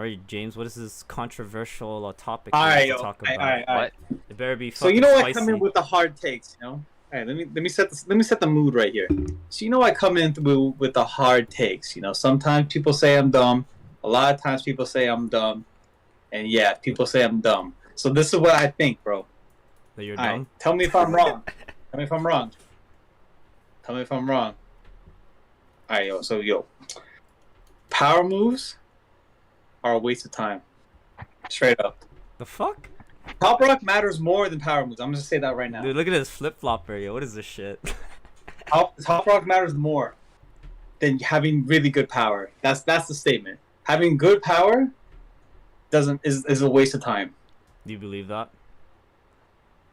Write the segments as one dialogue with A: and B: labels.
A: right, James. What is this controversial topic
B: All
A: we have
B: right,
A: to
B: yo.
A: talk
B: All
A: about?
B: right, all right.
A: It better be
B: So
A: fucking
B: you know I
A: spicy.
B: come in with the hard takes, you know. All right, let me set the mood right here. So you know I come in through with the hard takes. You know, sometimes people say I'm dumb. A lot of times people say I'm dumb, and yeah, people say I'm dumb. So this is what I think, bro.
A: That you're
B: All right,
A: dumb.
B: tell me if I'm wrong. Tell me if I'm wrong. Tell me if I'm wrong. All right, yo. So yo, power moves are a waste of time. Straight up.
A: The fuck?
B: Toprock matters more than power moves. I'm just gonna say that right now.
A: Dude, look at this flip flopper, yo. What is this shit?
B: Toprock matters more than having really good power. That's the statement. Having good power is a waste of time.
A: Do you believe that?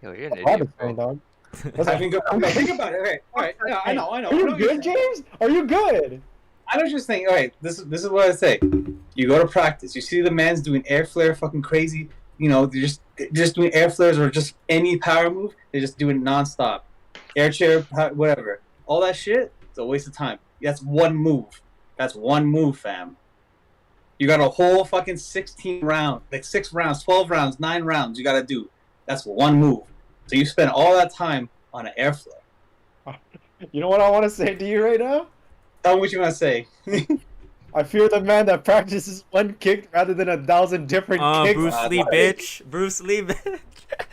C: Yo, you're an
D: Hard
C: idiot,
D: to say,
C: bro.
D: dog.
B: Having good. Okay, think about it. Okay, all right. Yeah, I know.
D: Are you good, James? Are you good?
B: I was just thinking. All right, this is what I say. You go to practice. You see the man's doing air flare, fucking crazy. You know, they're just doing air flares or just any power move. They're just doing nonstop. Air chair, whatever. All that shit. It's a waste of time. That's one move. That's one move, fam. You got a whole fucking 16 rounds, like 6 rounds, 12 rounds, 9 rounds. You gotta do. That's one move. So you spend all that time on an air flare.
D: You know what I want to say to you right now?
B: Tell me what you want to say.
D: I fear the man that practices one kick rather than 1,000 different kicks.
A: Bruce Lee, bitch. Bruce Lee, bitch.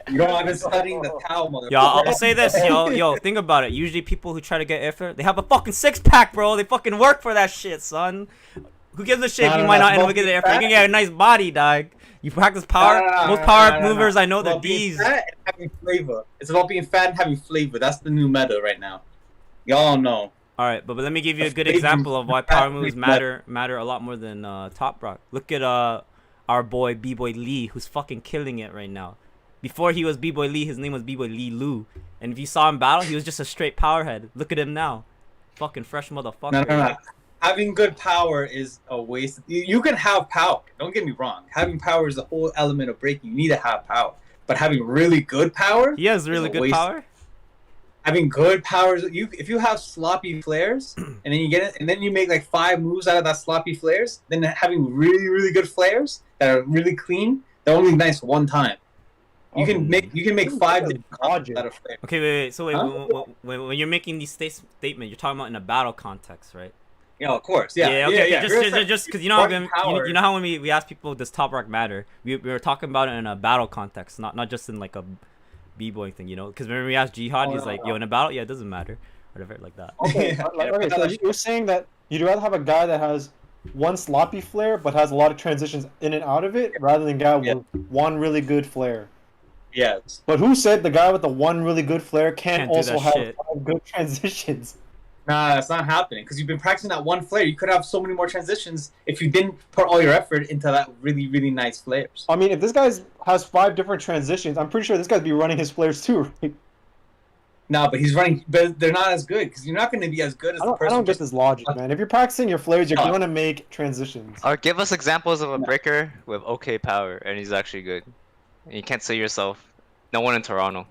B: You know, I've been studying the towel, motherfucker.
A: Yo, I'll say this, yo, think about it. Usually people who try to get airfare, they have a fucking 6-pack, bro. They fucking work for that shit, son. Who gives a shit if you might not end up getting airfare? You can get a nice body, dog. You practice power. Most power movers I know, they're D's.
B: Fat and having flavor. It's about being fat and having flavor. That's the new meta right now. Y'all know.
A: All right, but let me give you a good example of why power moves matter a lot more than Toprock. Look at our boy B-Boy Lee, who's fucking killing it right now. Before he was B-Boy Lee, his name was B-Boy Lee Lu. And if you saw him battle, he was just a straight powerhead. Look at him now. Fucking fresh motherfucker.
B: No. Having good power is a waste. You can have power. Don't get me wrong. Having power is the whole element of breaking. You need to have power. But having really good power...
A: He has really good power?
B: Having good powers, if you have sloppy flares, and then you get it, and then you make like 5 moves out of that sloppy flares, then having really good flares that are really clean, they're only nice one time. You can make 5 different combos out of flares.
A: Okay, wait. So when you're making these statements, you're talking about in a battle context, right?
B: Yeah, of course. Yeah.
A: Okay. Just because you know how when we ask people, does Toprock matter? We were talking about it in a battle context, not just in like a B-boy thing, you know? Because when we asked Jihad, he's like, yo, in a battle, yeah, it doesn't matter, whatever, like that.
D: Okay, okay. So you're saying that you'd rather have a guy that has one sloppy flare but has a lot of transitions in and out of it, rather than a guy with one really good flare.
B: Yes.
D: But who said the guy with the one really good flare can't also have
A: shit.
D: good transitions?
B: Nah, that's not happening because you've been practicing that one flare. You could have so many more transitions if you didn't put all your effort into that really nice flares.
D: I mean, if this guy has 5 different transitions, I'm pretty sure this guy'd be running his flares too, right?
B: No, but he's running, but they're not as good because you're not going to be as good as the person.
D: I don't get this logic, man. If you're practicing your flares, you're going to make transitions.
C: Or give us examples of a breaker with okay power and he's actually good. And you can't say yourself. No one in Toronto.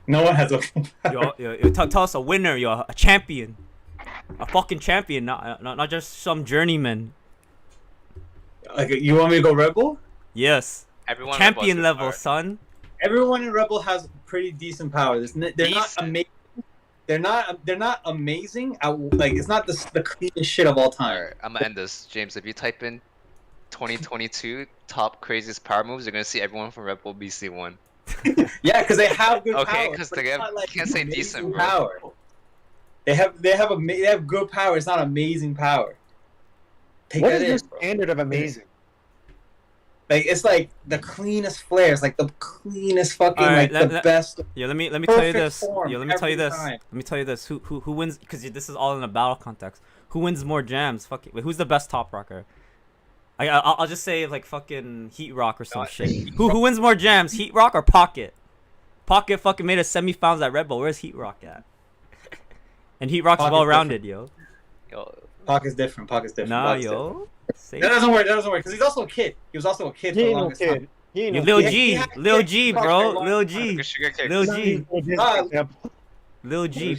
B: No one has a.
A: Tell us a winner, yo, a champion, a fucking champion, not just some journeyman.
B: Like, you want me to go Rebel?
A: Yes.
C: Everyone
A: champion level, son.
B: Everyone in Rebel has pretty decent power. They're not amazing. They're not amazing. Like it's not the cleanest shit of all time.
C: Alright, I'm gonna end this, James. If you type in 2022 top craziest power moves, you're gonna see everyone from Rebel BC1.
B: Yeah, because they have good power.
C: Okay, because they have, you can't say decent, bro.
B: Power. They have good power. It's not amazing power.
D: What is your standard of amazing?
B: Like it's like the cleanest flares, like the cleanest fucking, like the best.
A: Yeah, let me tell you this.
B: Yeah,
A: let me tell you this. Who wins? Because this is all in a battle context. Who wins more jams? Fuck it. Wait, who's the best top rocker? I'll just say like fucking Heat Rock or some shit. Who wins more jams, Heat Rock or Pocket? Pocket fucking made a semifinals at Red Bull. Where's Heat Rock at? And Heat Rock's well rounded, yo.
B: Pocket's different.
A: Nah, yo.
B: That doesn't work. Because he's also a kid. He was also a kid for the longest time.
A: Lil G, bro. Lil G,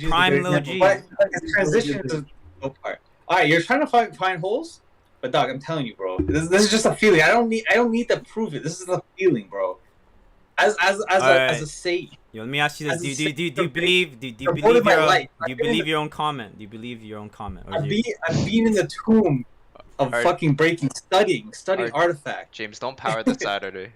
A: prime Lil G.
B: But his transition is no part. All right, you're trying to find holes. But dog, I'm telling you, bro. This is just a feeling. I don't need to prove it. This is a feeling, bro. As a sage.
A: Yo, let me ask you this:
B: As
A: Do
B: a
A: you
B: sage,
A: believe
B: devoted my life.
A: do you believe your own comment? Do you believe your own comment? Or
B: I've
A: is you-
B: been in the tomb of
C: Alright.
B: fucking breaking, studying
C: Alright.
B: artifact.
C: James, don't power this Saturday.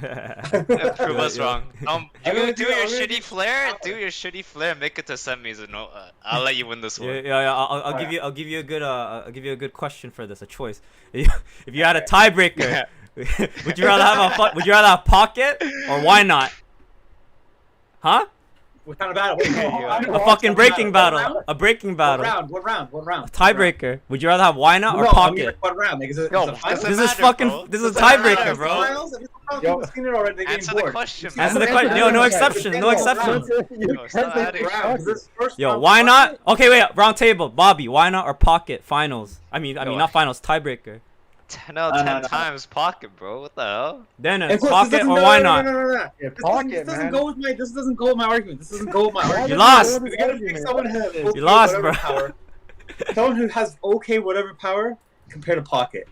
A: Yeah,
C: Prove us
A: yeah.
C: wrong.
B: I'm
C: Do
B: gonna
C: do
B: do-
C: your
B: I'm gonna
C: shitty
B: do
C: flare.
B: power.
C: Do your shitty flare. Make it to semis, and I'll let you win this one.
A: Yeah. I'll give you a good question for this, a choice. If you had a tiebreaker, would you rather have pocket or why not? Huh?
B: What kind of battle? Wait,
A: A fucking breaking battle. A breaking battle.
B: What round?
A: Tiebreaker. Would you rather have why not or
B: No, I mean,
A: pocket?
B: what round? Like, is it,
C: Yo,
B: is it finals?
C: doesn't
A: This is
C: matter, bro.
A: this is a
C: Doesn't matter,
A: tiebreaker, bro.
B: Finals? If it's finals, people seen it already. They're getting
C: Answer the
B: bored.
C: question,
B: You've
C: man.
A: Answer the
B: seen it.
A: question. Yo, no exceptions. No exceptions.
C: Yo, stop adding
B: Round. Is this first
A: Yo,
B: round
A: why not?
B: pocket?
A: Okay, wait. Round table. Bobby, why not or pocket? Finals. I mean,
C: Yo,
A: not finals. Tiebreaker.
C: 10 out of 10
B: no.
C: times pocket, bro. What the hell?
A: Then
B: And plus,
A: pocket
B: this
A: or
B: doesn't-
A: why
B: no,
A: not?
B: No.
D: Yeah,
B: This
D: pocket,
B: doesn't
D: man.
B: go with my. This doesn't go with my argument. This doesn't go with my argument.
A: You lost.
B: You gotta pick someone who has okay,
A: lost,
B: whatever
A: bro.
B: Power. Someone who has okay whatever power compared to pocket.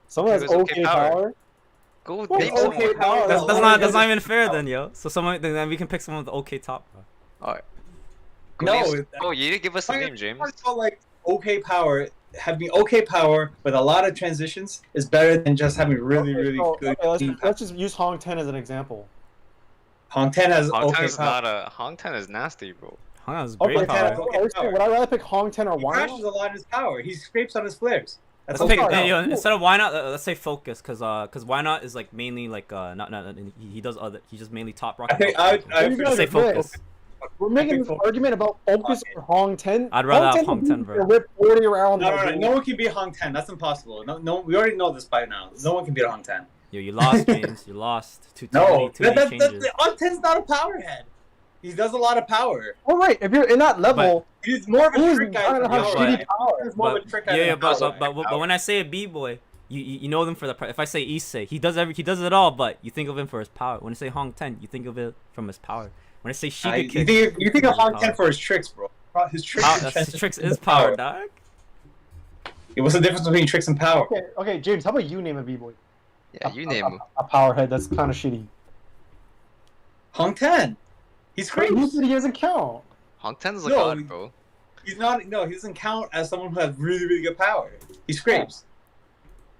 D: Someone has
C: Give us
D: okay power.
C: Go with
B: Well,
C: name
B: okay
C: someone.
B: power.
A: That's not even fair then, yo. So then we can pick someone with okay top.
C: Alright.
B: No,
C: Oh, you didn't give us a
B: I-
C: name, James.
B: I felt like okay power, having okay power with a lot of transitions is better than just having really good. team power.
D: Let's just use Hong 10 as an example.
B: Hong 10 has
C: Hong
B: okay
C: 10 is
B: power.
C: not a. Hong 10 is nasty, bro.
A: Huh, that was
D: Okay,
A: great
B: Okay,
A: power.
B: okay. power.
D: would I rather pick Hong 10 or
B: He
D: why
B: crashes a lot in his power. He scrapes on his flares. That's
A: Let's pick,
B: okay
A: hey,
B: power.
A: yo, instead of why not, let's say focus, cause why not is like mainly like not he does other, he just mainly top rock.
B: I think I would
A: Let's say focus.
D: We're making this argument about focus or Hong 10.
A: I'd rather have Hong 10, bro.
D: Rip 40 around.
B: No one can beat Hong 10. That's impossible. No, we already know this by now. No one can beat Hong 10.
A: Yo, you lost, James. You lost. Too
B: No,
A: many changes.
B: Hong 10's not a power head. He does a lot of power.
D: All right, if you're in that level,
B: He's more of a
D: who's
B: trick guy.
D: gonna
B: than
D: have
B: a power
D: shitty
B: head.
D: power?
B: He's more of a trick guy.
A: Yeah,
B: than a power head.
A: but when I say a b-boy, you know them for the. If I say Issei, he does it all, but you think of him for his power. When I say Hong 10, you think of it from his power. When I say Shiga
B: you think of Hong 10 for his tricks, bro. His tricks.
A: His tricks is power, dog.
B: What's the difference between tricks and power?
D: Okay, James, how about you name a b-boy?
C: Yeah, you name him.
D: A power head that's kind of shitty.
B: Hong 10. He's
D: You
B: crazy.
D: said he doesn't count.
C: Hong 10's a
B: No,
C: god, bro.
B: He's not. No, he doesn't count as someone who has really good power. He scrapes.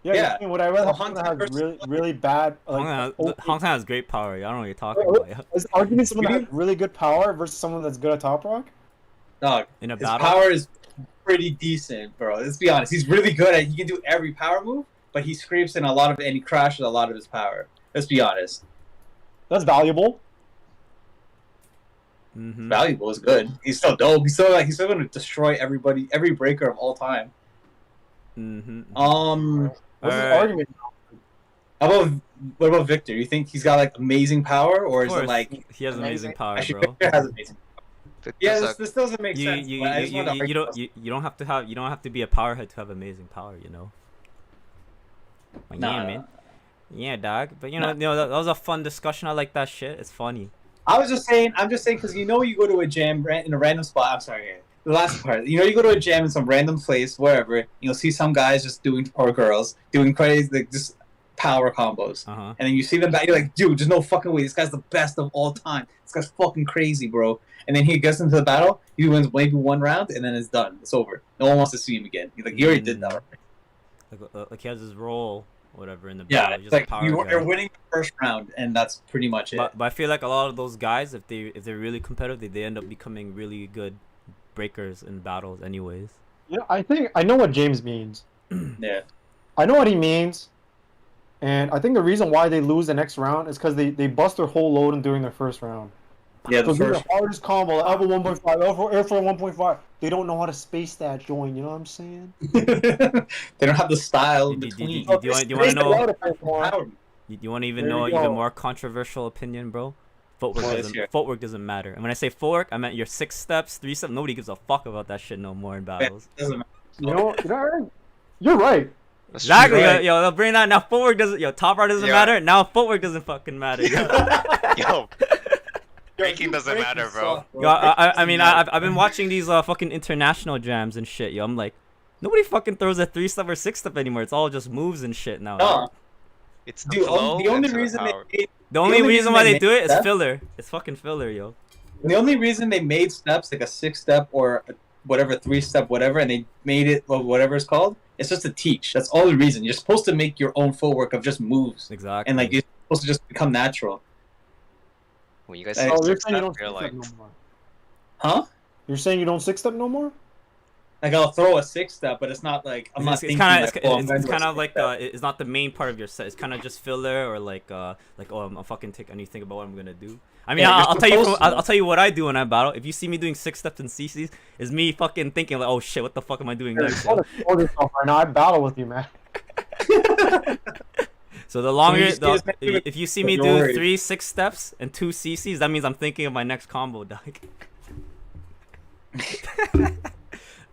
D: Yeah. Would I rather have
B: Hong
D: someone that
B: 10
D: has
B: versus-
D: really bad
A: Hong 10 has great power. I don't know what you're talking
D: Wait,
A: about.
D: Is argument someone that has really good power versus someone that's good at Toprock?
B: Dog.
A: In a
B: His
A: battle,
B: power is pretty decent, bro. Let's be honest. He's really good at. He can do every power move, but he scrapes in a lot of, and he crashes a lot of his power. Let's be honest.
D: That's valuable.
A: mm-hmm.
B: Valuable is good. He's still dope. He's still going to destroy everybody, every breaker of all time.
A: Mm-hmm.
D: What's his
A: Alright.
D: argument?
B: What about Victor? You think he's got like amazing power, or
A: Of
B: is it
A: course,
B: like
A: he has amazing power,
B: actually
A: bro.
B: Victor has amazing?
C: Victor's
B: Yeah,
C: a-
B: this doesn't make sense.
A: You
B: but I just wanted to argue this.
A: don't have to have to be a powerhead to have amazing power, you know. Like,
B: Nah,
A: yeah, man. Yeah, dog. But you know, that was a fun discussion. I like that shit. It's funny.
B: I'm just saying because you go to a gym in a random spot. I'm sorry, the last part. You go to a gym in some random place, wherever. You'll see some guys just doing, or girls doing crazy, like just power combos.
A: Uh-huh.
B: And then you see them back, you're like, dude, there's no fucking way. This guy's the best of all time. This guy's fucking crazy, bro. And then he gets into the battle, he wins maybe one round, and then it's done. It's over. No one wants to see him again. You're like, you already did that. Right?
A: Like he has his role, whatever, in the
B: Yeah,
A: battle.
B: it's
A: Just a
B: like
A: power
B: you're
A: guy.
B: winning the first round, and that's pretty much it.
A: But I feel like a lot of those guys, if they're really competitive, they end up becoming really good breakers in battles, anyways.
D: Yeah, I think I know what James means.
B: Yeah.
D: I know what he means, and I think the reason why they lose the next round is because they bust their whole load during their first round.
B: Yeah,
D: So
B: the
D: do the
B: first.
D: hardest combo, level 1.5, airflow 1.5. They don't know how to space that join. You know what I'm saying?
B: They don't have the style in
A: Do you-
B: between.
A: do you wanna know?
B: Power.
A: You want to even
D: There
A: know
D: you
A: an even
D: go.
A: more controversial opinion, bro?
B: Well, let's hear it.
A: Footwork doesn't matter. And when I say footwork, I meant your 6 steps, 3 steps. Nobody gives a fuck about that shit no more in battles.
B: Doesn't matter.
D: You're right.
C: That's
A: Exactly,
B: right.
A: yo, they'll bring that now. Footwork doesn't, top bar doesn't
C: Yeah.
A: matter. Now footwork doesn't fucking matter. Yo,
C: Yo, breaking doesn't matter, bro.
A: I mean, I've been watching these fucking international jams and shit. Yo, I'm like, Nobody fucking throws a 3-step or 6-step anymore. It's all just moves and shit now.
B: No,
C: It's the
B: dude.
C: flow
B: The only
C: into
B: reason
C: the power.
A: The only reason why they
B: made
A: do it is
B: step-
A: filler. It's fucking filler, yo.
B: The only reason they made steps like a 6-step or whatever 3-step whatever, and they made it whatever it's called, it's just to teach. That's all the reason. You're supposed to make your own footwork of just moves,
A: Exactly.
B: and like you're supposed to just become natural.
C: When you guys
B: Oh,
C: say
D: Oh, you're
C: six
D: saying you
C: step,
D: don't
C: you're
D: 6-step
C: like,
D: no more.
B: Huh?
D: You're saying you don't 6-step no more?
B: Like I'll throw a 6-step, but it's not like I'm not
A: it's
B: thinking
A: kind
B: like,
A: of
B: oh, I'm gonna
A: it's
B: do a
A: kind of like
B: 6-step.
A: it's not the main part of your set. It's kind of just filler or like oh I'm fucking take anything about what I'm gonna do. I mean
B: Yeah,
A: I'll
B: you're
A: tell you
B: supposed to.
A: I'll tell you what I do when I battle. If you see me doing 6-steps and CCs, is me fucking thinking like, oh shit, what the fuck am I doing next?
D: Hold
A: yo?
D: yourself right now. I battle with you, man.
A: So the longer
B: you just need to make
A: if you see me
B: you're
A: do
B: worried.
A: 3 6-steps and 2 CCs, that means I'm thinking of my next combo, dog.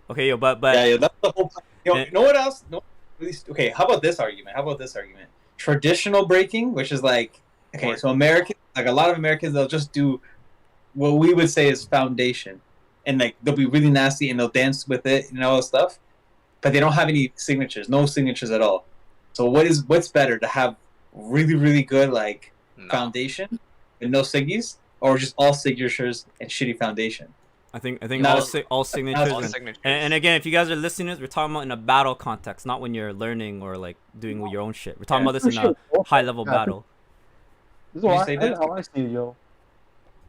A: Okay, yo, but
B: Yeah, that's the whole point.
A: Eh.
B: You know what else? No, okay, how about this argument? Traditional breaking, which is like, okay, so American, like a lot of Americans, they'll just do what we would say is foundation, and like they'll be really nasty and they'll dance with it and all that stuff, but they don't have any signatures, no signatures at all. So what's better to have really really good like
C: no.
B: foundation with no siggies, or just all signatures and shitty foundation?
A: I think
B: Not
A: all signatures
C: All
A: and,
C: signatures.
A: and again, if you guys are listening to this, we're talking about in a battle context, not when you're learning or like doing your own shit. We're talking about this in a high level battle.
D: This is
B: Did you
D: how
B: say that?
D: I see it, yo.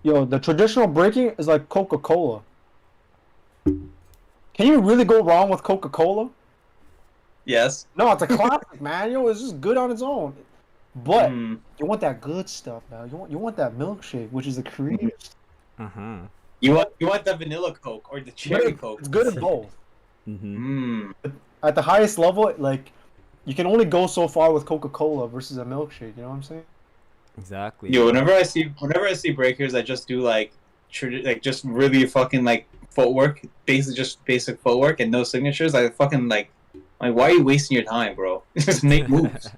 D: Yo, the traditional breaking is like Coca-Cola. Can you really go wrong with Coca-Cola?
B: Yes.
D: No, it's a classic, man. Yo, it's just good on its own. But
B: Mm.
D: you want that good stuff now. You want that milkshake, which is the cream.
A: Uh-huh.
B: You want the vanilla Coke or the cherry Coke?
D: It's good at both.
A: Mm-hmm.
B: Mm.
D: At the highest level, like you can only go so far with Coca-Cola versus a milkshake. You know what I'm saying?
A: Exactly.
B: Yo, whenever I see breakers that just do like just really fucking like footwork, basically just basic footwork and no signatures, I fucking like why are you wasting your time, bro? Just make moves.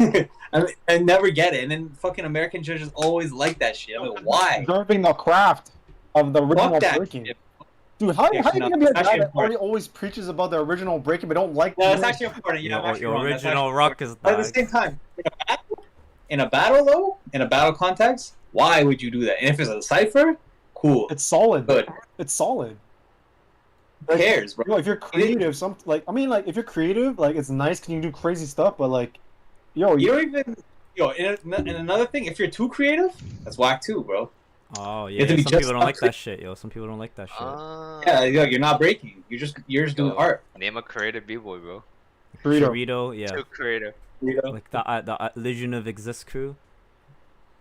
B: I never get it, and then fucking American judges always like that shit. I'm like, why?
D: Preserving the craft of the original
B: Fuck that
D: breaking.
B: shit.
D: Dude, how
B: Yeah,
D: you
B: no,
D: gonna be a
B: that's
D: guy
B: actually
D: that always preaches about the original breaking but don't like
B: No, that's
D: the
B: actually important. Yeah, I'm actually
A: your
B: wrong. That's
A: original
B: actually
A: rock
B: important.
A: is
B: But at the
A: dog.
B: same time, in a battle though, in a battle context, why would you do that? And if it's a cipher, cool.
D: It's solid.
B: Good.
D: It's solid.
B: Who cares, bro?
D: Yo, if you're creative, if you're creative, like it's nice. Can you do crazy stuff? But like, yo,
B: You don't even. Yo, and another thing, if you're too creative, that's whack too, bro.
A: Oh
B: You have
A: yeah,
B: to be
A: some
B: just
A: people don't like
B: up-
A: that shit, yo. Some people don't like that shit.
B: Yeah, you're not breaking. You're just doing
C: Yo.
B: art.
C: Name a creative b-boy, bro.
D: Burrito.
A: Burrito, yeah.
C: Too creative.
B: You know?
A: Like the Illusion of Exist crew.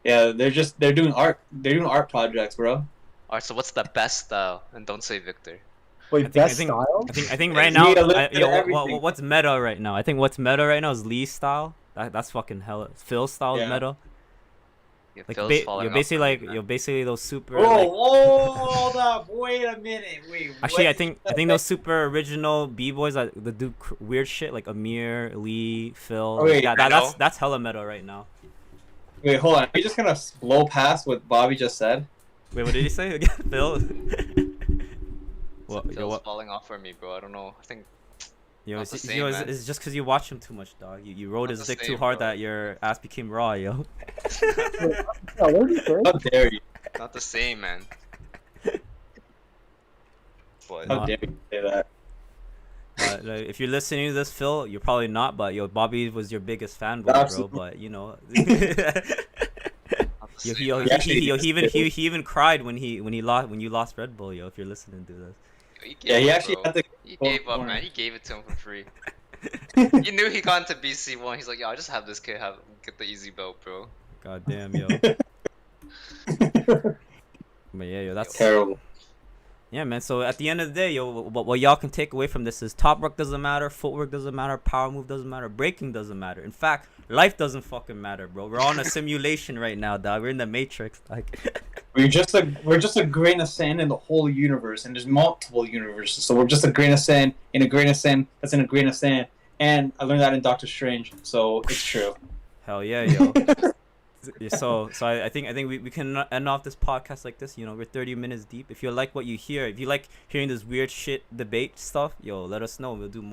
B: Yeah, they're doing art. They're doing art projects, bro.
C: Alright, so what's the best style? And don't say Victor.
D: Wait,
A: I
D: best
A: think,
D: style?
A: I think
B: Yeah,
A: right
B: you
A: now,
B: need a little bit of everything.
A: what's meta right now? I think what's meta right now is Lee style. That's fucking hella. Phil style is
B: Yeah.
A: meta.
C: Yeah,
A: Like
C: Phil's falling
A: you're
C: off
A: basically
C: for
A: like
C: me, man.
A: you're basically those super.
B: Whoa,
A: like,
B: whoa, hold up, wait a minute, wait.
A: actually,
B: what?
A: I think those super original b boys that do weird shit like Amir, Lee, Phil.
B: Oh, wait,
A: yeah,
C: I know.
A: that's hella meta right now.
B: Wait, hold on. Are you just gonna blow past what Bobby just said?
A: Wait, what did he say again, Phil? What? Yo,
C: Phil's
A: what?
C: falling off for me, bro. I don't know. I think
A: Yo,
C: Not
A: it's,
C: the
A: it's-
C: same,
A: yo,
C: man.
A: it's just because you watch him too much, dog. You rode
C: Not
A: his
C: the
A: dick too
C: same,
A: hard
C: bro.
A: that your ass became raw, yo.
D: Yeah, what did you say?
B: How dare you?
C: not the same, man. But
B: How dare you say that?
A: Like, if you're listening to this, Phil, you're probably not, but yo, Bobby was your biggest fanboy, bro.
B: Absolutely.
A: But you know,
C: not the
A: yo,
C: same,
A: yo,
C: man.
A: he even cried when you lost Red Bull, yo. If you're listening to this,
C: He gave
B: Yeah, he
C: up,
B: actually
C: bro.
B: had to.
C: He
B: go
C: gave up,
B: corner.
C: man. He gave it to him for free. You knew he got into BC1. He's like, yo, I just have this kid get the easy belt, bro.
A: god damn, yo. But yeah, yo, that's
B: Terrible.
A: yeah, man. So at the end of the day, yo, what y'all can take away from this is Toprock doesn't matter, footwork doesn't matter, power move doesn't matter, breaking doesn't matter. In fact, life doesn't fucking matter, bro. We're on a simulation right now, dog. We're in the Matrix, like.
B: We're just a grain of sand in the whole universe, and there's multiple universes. So we're just a grain of sand in a grain of sand that's in a grain of sand. And I learned that in Doctor Strange, so it's true.
A: Hell yeah, yo. I think we can end off this podcast like this. We're 30 minutes deep. If you like what you hear, if you like hearing this weird shit debate stuff, yo, let us know. We'll do more.